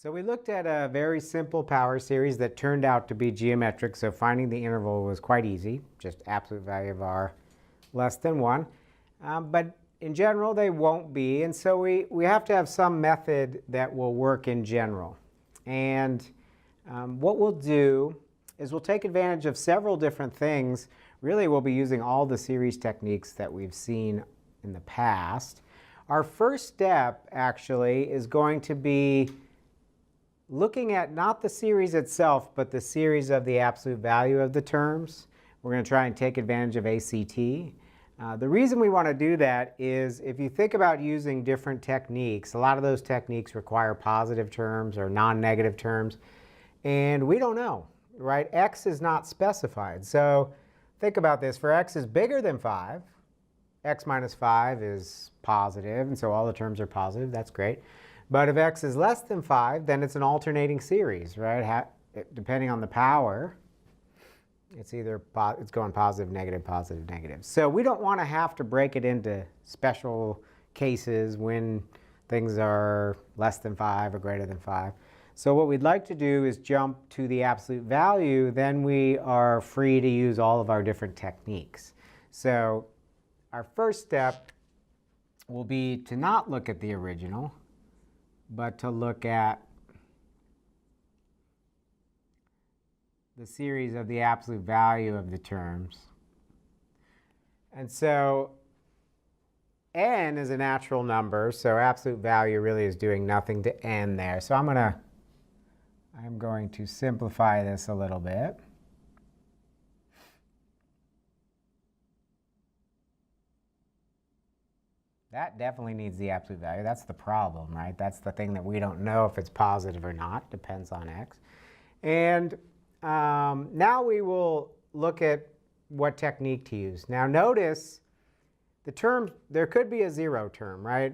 So we looked at a very simple power series that turned out to be geometric, so finding the interval was quite easy, just absolute value of r less than 1. But in general, they won't be, and so we have to have some method that will work in general. And what we'll do is we'll take advantage of several different things. Really, we'll be using all the series techniques that we've seen in the past. Our first step, actually, is going to be looking at not the series itself, but the series of the absolute value of the terms. We're going to try and take advantage of ACT. The reason we want to do that is if you think about using different techniques, a lot of those techniques require positive terms or non-negative terms, and we don't know, right? X is not specified. So think about this. For x is bigger than 5, x minus 5 is positive, and so all the terms are positive. That's great. But if x is less than 5, then it's an alternating series, right? Depending on the power, it's going positive, negative, positive, negative. So we don't want to have to break it into special cases when things are less than 5 or greater than 5. So what we'd like to do is jump to the absolute value. Then we are free to use all of our different techniques. So our first step will be to not look at the original, but to look at the series of the absolute value of the terms. And so n is a natural number, so absolute value really is doing nothing to n there. So I'm going to simplify this a little bit. That definitely needs the absolute value. That's the problem, right? That's the thing that we don't know if it's positive or not. Depends on x. And now we will look at what technique to use. Now notice the term, there could be a zero term, right?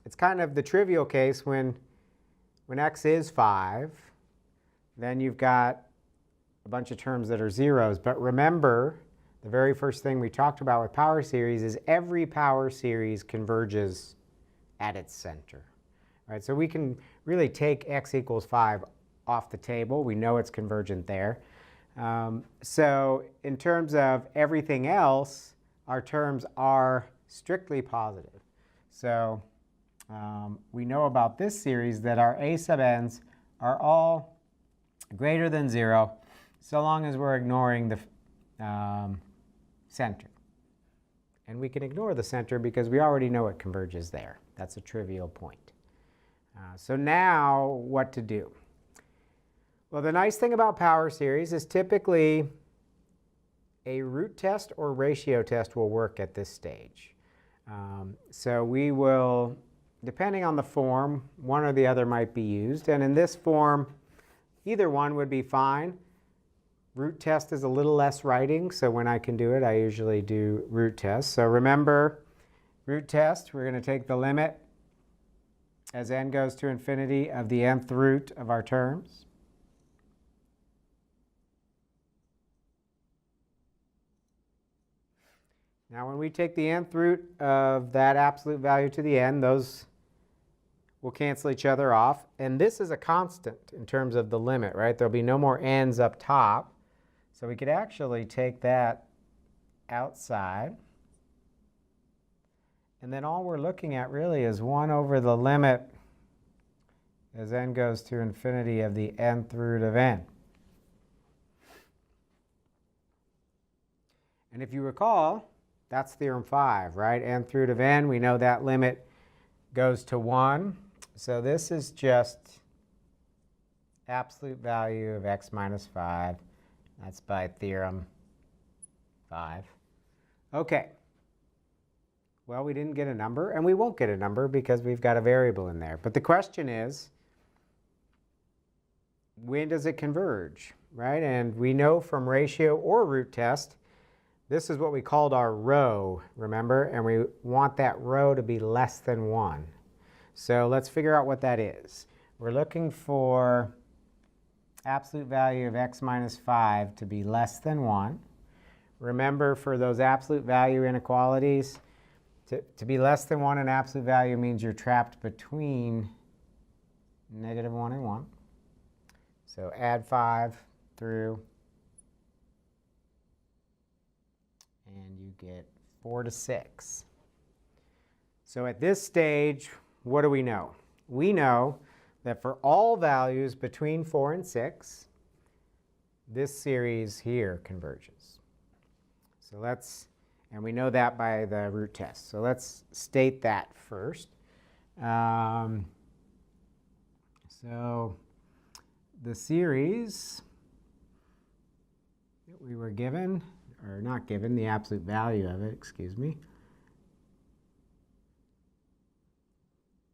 It's kind of the trivial case when x is 5, then you've got a bunch of terms that are zeros. But remember, the very first thing we talked about with power series is every power series converges at its center, right? So we can really take x equals 5 off the table. We know it's convergent there. So in terms of everything else, our terms are strictly positive. So we know about this series that our a sub n's are all greater than 0, so long as we're ignoring the center. And we can ignore the center because we already know it converges there. That's a trivial point. So now what to do? Well, the nice thing about power series is typically a root test or ratio test will work at this stage. So we will, depending on the form, one or the other might be used. And in this form, either one would be fine. Root test is a little less writing, so when I can do it, I usually do root test. So remember, root test, we're going to take the limit as n goes to infinity of the nth root of our terms. Now when we take the nth root of that absolute value to the n, those will cancel each other off. And this is a constant in terms of the limit, right? There'll be no more n's up top. So we could actually take that outside. And then all we're looking at really is 1 over the limit as n goes to infinity of the nth root of n. And if you recall, that's theorem 5, right? Nth root of n, we know that limit goes to 1. So this is just absolute value of x minus 5. That's by theorem 5. OK. Well, we didn't get a number, and we won't get a number because we've got a variable in there. But the question is, when does it converge, right? And we know from ratio or root test, this is what we called our rho, remember? And we want that rho to be less than 1. So let's figure out what that is. We're looking for absolute value of x minus 5 to be less than 1. Remember, for those absolute value inequalities, to be less than 1 in absolute value means you're trapped between -1 and 1. So add 5 through, and you get 4 to 6. So at this stage, what do we know? We know that for all values between 4 and 6, this series here converges. So let's, and we know that by the root test. So let's state that first. So the series that we were given, or not given, the absolute value of it, excuse me,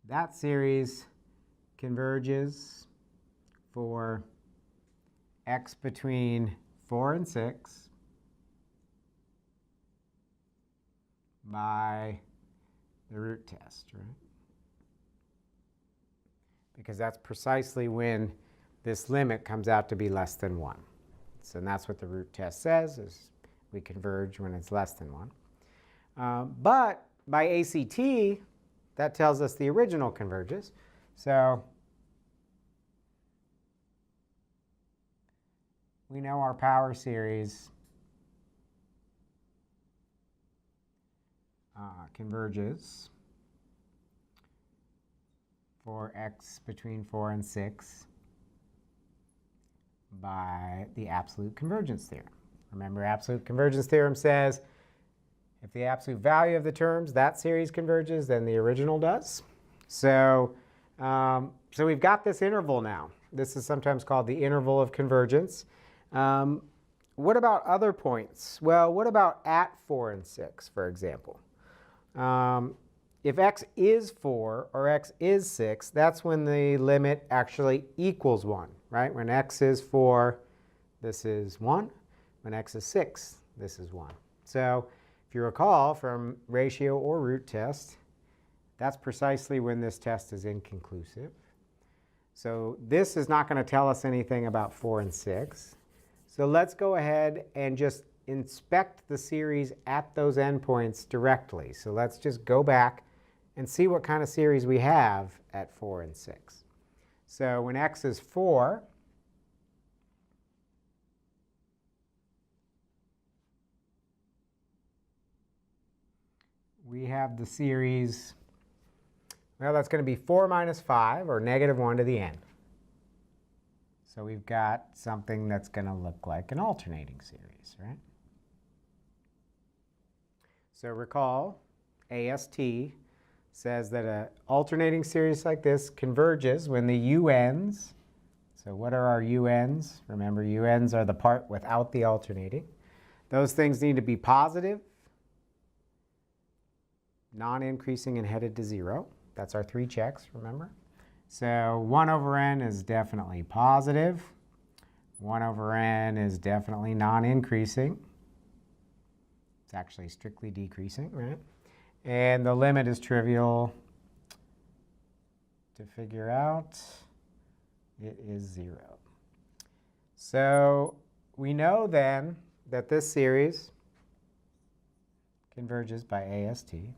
that series converges for x between 4 and 6 by the root test, right? Because that's precisely when this limit comes out to be less than 1. So that's what the root test says, is we converge when it's less than 1. But by ACT, that tells us the original converges. So we know our power series converges for x between 4 and 6 by the absolute convergence theorem. Remember, absolute convergence theorem says if the absolute value of the terms, that series converges, then the original does. So, so we've got this interval now. This is sometimes called the interval of convergence. What about other points? Well, what about at 4 and 6, for example? If x is 4 or x is 6, that's when the limit actually equals 1, right? When x is 4, this is 1. When x is 6, this is 1. So if you recall from ratio or root test, that's precisely when this test is inconclusive. So this is not going to tell us anything about 4 and 6. So let's go ahead and just inspect the series at those endpoints directly. So let's just go back and see what kind of series we have at 4 and 6. So when x is 4, we have the series, well, that's going to be 4 minus 5, or -1 to the n. So we've got something that's going to look like an alternating series, right? So recall, AST says that an alternating series like this converges when the UNs, so what are our UNs? Remember, UNs are the part without the alternating. Those things need to be positive, non-increasing, and headed to 0. That's our 3 checks, remember? So 1 over n is definitely positive. 1 over n is definitely non-increasing. It's actually strictly decreasing, right? And the limit is trivial to figure out. It is 0. So we know then that this series converges by AST.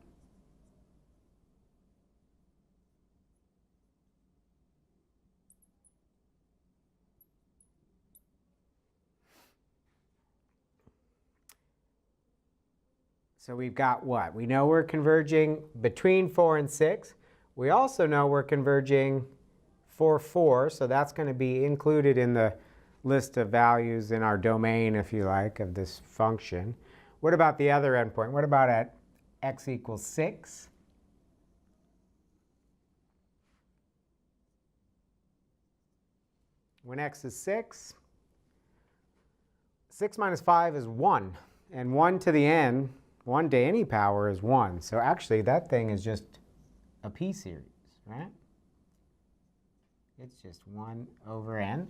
So we've got what? We know we're converging between 4 and 6. We also know we're converging for 4, so that's going to be included in the list of values in our domain, if you like, of this function. What about the other endpoint? What about at x equals 6? When x is 6, 6 minus 5 is 1. And 1 to the n, 1 to any power is 1. So actually, that thing is just a p-series, right? It's just 1 over n.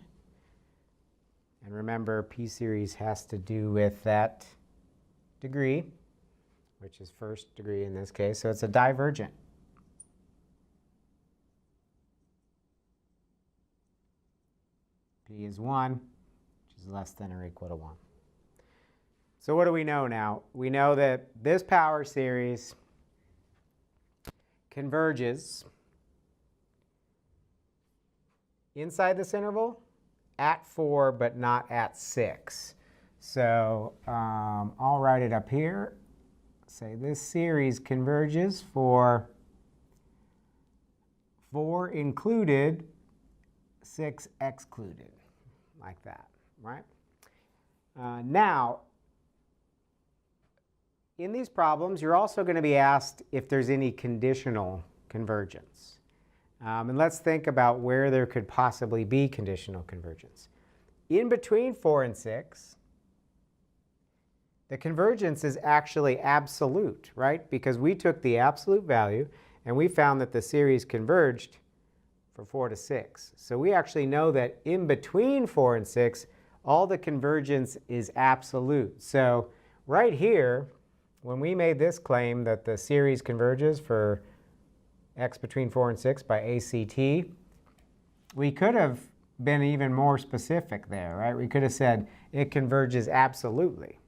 And remember, p-series has to do with that degree, which is first degree in this case. So it's a divergent. P is 1, which is less than or equal to 1. So what do we know now? We know that this power series converges inside this interval at 4 but not at 6. So I'll write it up here. Say this series converges for 4 included, 6 excluded, like that, right? Now, in these problems, you're also going to be asked if there's any conditional convergence. And let's think about where there could possibly be conditional convergence. In between 4 and 6, the convergence is actually absolute, right? Because we took the absolute value and we found that the series converged for 4 to 6. So we actually know that in between 4 and 6, all the convergence is absolute. So right here, when we made this claim that the series converges for x between 4 and 6 by ACT, we could have been even more specific there, right? We could have said it converges absolutely.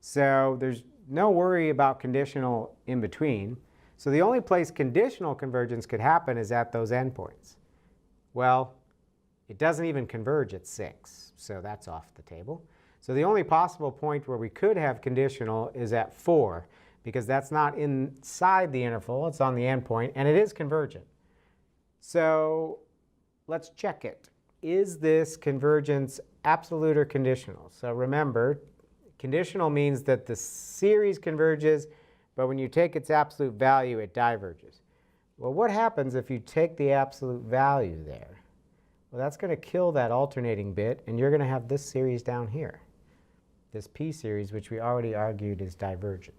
So there's no worry about conditional in between. So the only place conditional convergence could happen is at those endpoints. Well, it doesn't even converge at 6, so that's off the table. So the only possible point where we could have conditional is at 4, because that's not inside the interval, it's on the endpoint, and it is convergent. So let's check it. Is this convergence absolute or conditional? So remember, conditional means that the series converges, but when you take its absolute value, it diverges. Well, what happens if you take the absolute value there? Well, that's going to kill that alternating bit, and you're going to have this series down here, this p series, which we already argued is divergent.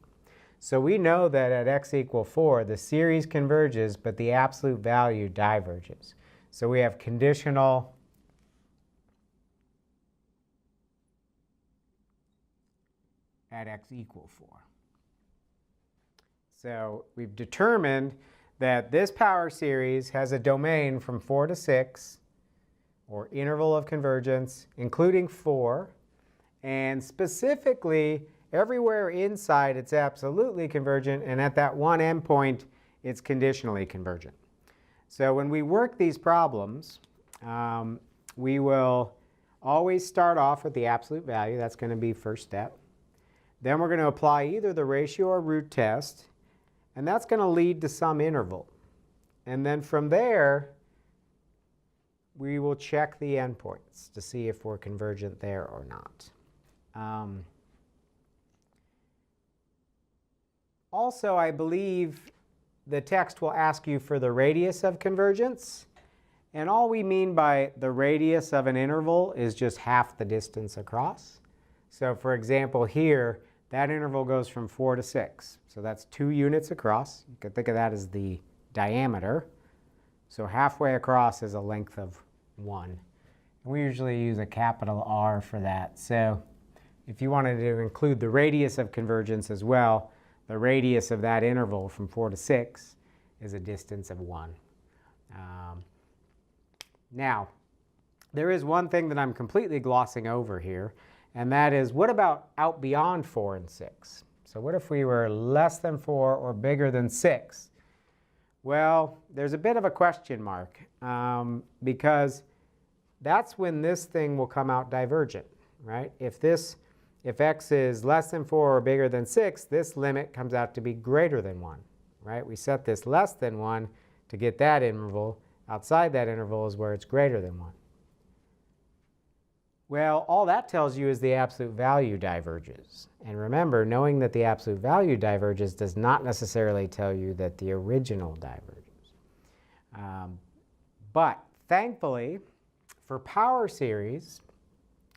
So we know that at x equal 4, the series converges, but the absolute value diverges. So we have conditional at x equal 4. So we've determined that this power series has a domain from 4 to 6, or interval of convergence, including 4. And specifically, everywhere inside it's absolutely convergent, and at that one endpoint, it's conditionally convergent. So when we work these problems, we will always start off with the absolute value. That's going to be first step. Then we're going to apply either the ratio or root test, and that's going to lead to some interval. And then from there, we will check the endpoints to see if we're convergent there or not. Also, I believe the text will ask you for the radius of convergence. And all we mean by the radius of an interval is just half the distance across. So for example, here, that interval goes from 4 to 6. So that's 2 units across. You could think of that as the diameter. So halfway across is a length of 1. We usually use a capital R for that. So if you wanted to include the radius of convergence as well, the radius of that interval from 4 to 6 is a distance of 1. Now, there is one thing that I'm completely glossing over here, and that is, what about out beyond 4 and 6? So what if we were less than 4 or bigger than 6? Well, there's a bit of a question mark, because that's when this thing will come out divergent, right? If x is less than 4 or bigger than 6, this limit comes out to be greater than 1, right? We set this less than 1 to get that interval. Outside that interval is where it's greater than 1. Well, all that tells you is the absolute value diverges. And remember, knowing that the absolute value diverges does not necessarily tell you that the original diverges. But thankfully, for power series,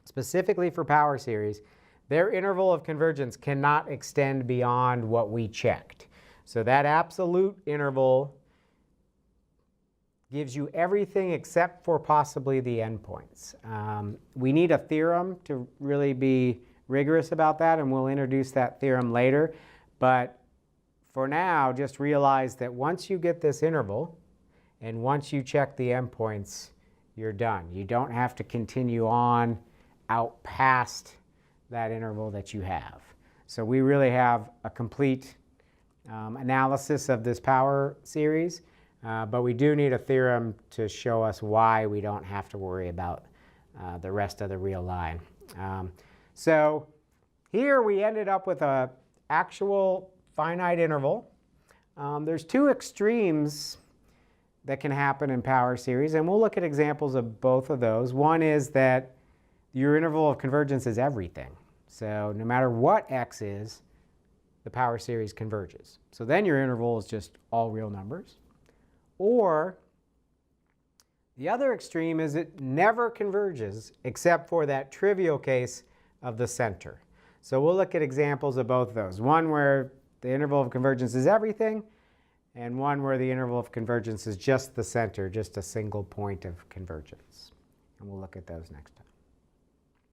specifically for power series, their interval of convergence cannot extend beyond what we checked. So that absolute interval gives you everything except for possibly the endpoints. We need a theorem to really be rigorous about that, and we'll introduce that theorem later. But for now, just realize that once you get this interval, and once you check the endpoints, you're done. You don't have to continue on out past that interval that you have. So we really have a complete analysis of this power series. but we do need a theorem to show us why we don't have to worry about the rest of the real line. So here we ended up with an actual finite interval. There's two extremes that can happen in power series, and we'll look at examples of both of those. One is that your interval of convergence is everything. So no matter what x is, the power series converges. So then your interval is just all real numbers. Or the other extreme is it never converges except for that trivial case of the center. So we'll look at examples of both of those. One where the interval of convergence is everything, and one where the interval of convergence is just the center, just a single point of convergence. And we'll look at those next time.